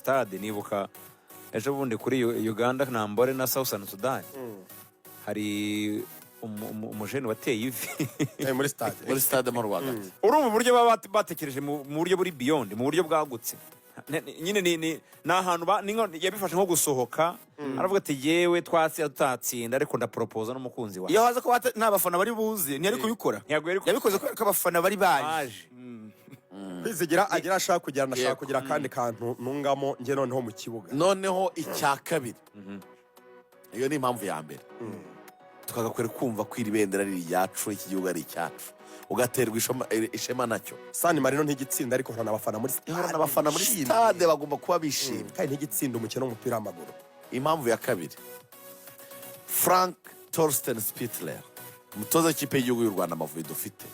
stade nibuka ejo bundi kuri Uganda Ntambore na Southern Sudan hari umujeni wateye ivi muri stade mu Rwanda. urumva uburyo baba batekereje mu buryo buri beyond mu buryo bwagutse nyine ni ahantu yabifashe nko gusohoka aravuga ati yewe tutatsinda ariko ndapropose n'umukunzi wawe iyo haza ko nta bafana bari buze ntiyari kubikora yabikoze ko abafana bari baje kwizigira agira ashaka kugira kandi kantu nungamo nge noneho mu kibuga noneho icya kabiri iyo ni impamvu ya mbere tukagakwera kumva ko iri bendera ari iryacu iki gihugu ari icyacu ugaterwa ishema nacyo San Marino ntigitsinda ariko hana abafana muri stade bagomba kuba bishimye kandi ntigitsinda umukino w'umupira w'amaguru. Impamvu ya kabiri Frank Torsten Spittler umutoza w'ikipe y'igihugu y'u Rwanda Amavubi dufite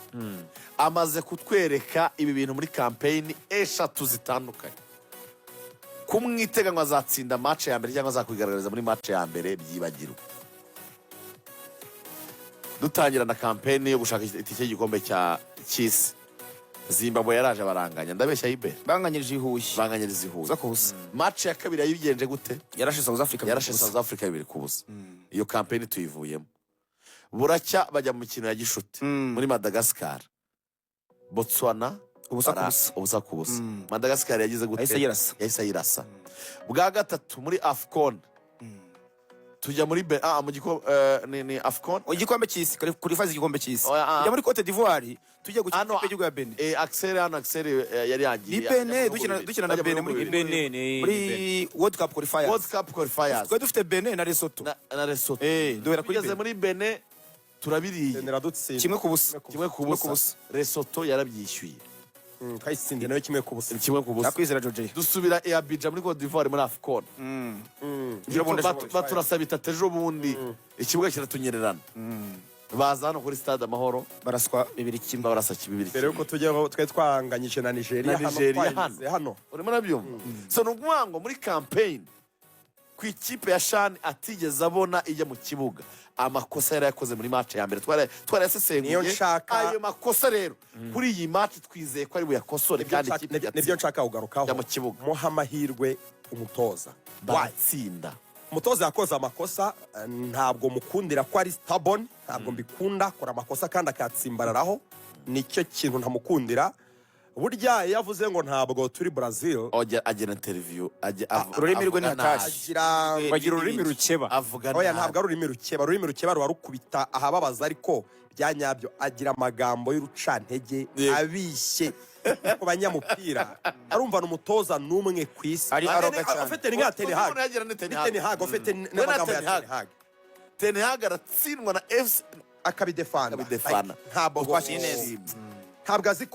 amaze kutwereka ibi bintu muri campaign 3 zitandukanye kumwiteganwa azatsinda match ya mbere cyangwa azakwigaragariza muri match ya mbere byibagirwa dutangira na campaign yo gushaka itike y'igikombe cya cy'isi Zimbabwe yaraje baranganya ndabeshya ibe banganyirije ihuye za kubusa match ya kabiri yayigenje gute yarashe South Africa 2 kubusa iyo campaign tuyivuyemo buracya bajya mu mikino ya gishuti muri Madagascar Botswana ubusa kubusa Madagascar yagize gute yahise ayirasa bwa gatatu muri AFCON tujya muri ni AFCON igikombe cy'isi kuri faze igikombe cy'isi ya muri Cote d'Ivoire tujya gukina ikipe y'igihugu ya Benin Axel yari yagiye Benin dukina na Benin muri World Cup qualifiers twa dufite Benin na Lesotho duhera kuri Benin muri Benin turabiriye kimwe kubusa Lesotho yarabyishyuye kayitsinde nayo kimwe kubusa nakwizera George dusubira Abidjan muri Cote d'Ivoire muri AFCON baturasaba itatejo bundi ikibuga kiratunyererana baza hano kuri stade Amahoro baraswa 2-1 barasa 2-1 mbere yuko tujyaho twe twanganyije na Nigeria hano urimo nabyumva so n'ubwango muri campaign ku ikipe ya Shan atigeze abona ijya mu kibuga amakosa yari yakoze muri match ya mbere twari yasesenguye ayo makosa rero kuri iyi match twizeye ko ari buyakosore kandi ikipe nibyo nshaka kugarukaho mu kibuga muha amahirwe umutoza batsinda umutoza yakoze amakosa ntabwo mukundira ko ari stubborn ntabwo mbikunda kora amakosa kandi akatsimbararaho nicyo kintu ntamukundira burya yavuze ngo ntabwo turi Brazil agena interview ururimi rwe natashi bagira ururimi rukeba avuga oya ntabwo ari ururimi rukeba rukubita ahababaza ariko byanyabyo agira amagambo y'urucantege abishye ku banyamupira arumva n'umutoza n'umwe ku isi ari aroga cyane afite ni nka Ten Hag afite n'amagambo ya Ten Hag aratsindwa na FC akabidefana ntabwo azi